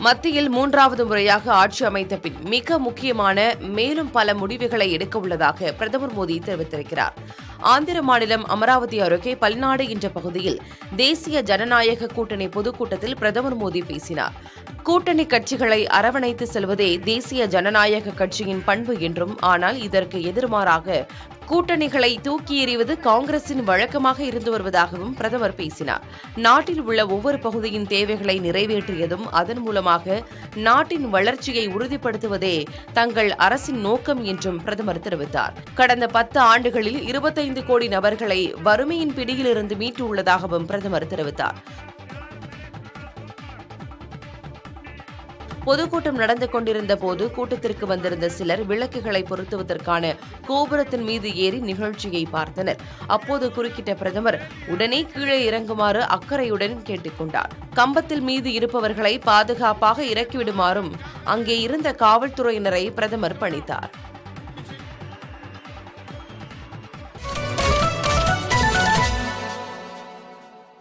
மத்தியில் 3வது முறையாக ஆட்சி அமைத்த பின் மிக முக்கியமான மேலும் பல முடிவுகளை எடுக்க உள்ளதாக பிரதமர் மோடி தெரிவித்திருக்கிறார். ஆந்திர மாநிலம் அமராவதி அருகே பல்நாடு என்ற பகுதியில் தேசிய ஜனநாயக கூட்டணி பொதுக்கூட்டத்தில் பிரதமர் மோடி பேசினார். கூட்டணி கட்சிகளை அரவணைத்து செல்வதே தேசிய ஜனநாயக கட்சியின் பண்பு என்றும், ஆனால் இதற்கு எதிர்மாறாக கூட்டணிகளை தூக்கி எறிவது காங்கிரசின் வழக்கமாக இருந்து வருவதாகவும் பிரதமர் பேசினார். நாட்டில் உள்ள ஒவ்வொரு பகுதியின் தேவைகளை நிறைவேற்றியதும், அதன் மூலமாக நாட்டின் வளர்ச்சியை உறுதிப்படுத்துவதே தங்கள் அரசின் நோக்கம் என்றும் பிரதமர் தெரிவித்தார். கடந்த 10 ஆண்டுகளில் 25 கோடி நபர்களை வறுமையின் பிடியிலிருந்து மீட்டுள்ளதாகவும் பிரதமர் தெரிவித்தார். பொதுக்கூட்டம் நடந்து கொண்டிருந்த போது கூட்டத்திற்கு வந்திருந்த சிலர் விளக்குகளை பொருத்துவதற்கான கோபுரத்தின் மீது ஏறி நிகழ்ச்சியை பார்த்தனர். அப்போது குறுக்கிட்ட பிரதமர் உடனே கீழே இறங்குமாறு அக்கறையுடன் கேட்டுக் கொண்டார். கம்பத்தில் மீது இருப்பவர்களை பாதுகாப்பாக இறக்கிவிடுமாறும் அங்கே இருந்த காவல்துறையினரை பிரதமர் பணித்தார்.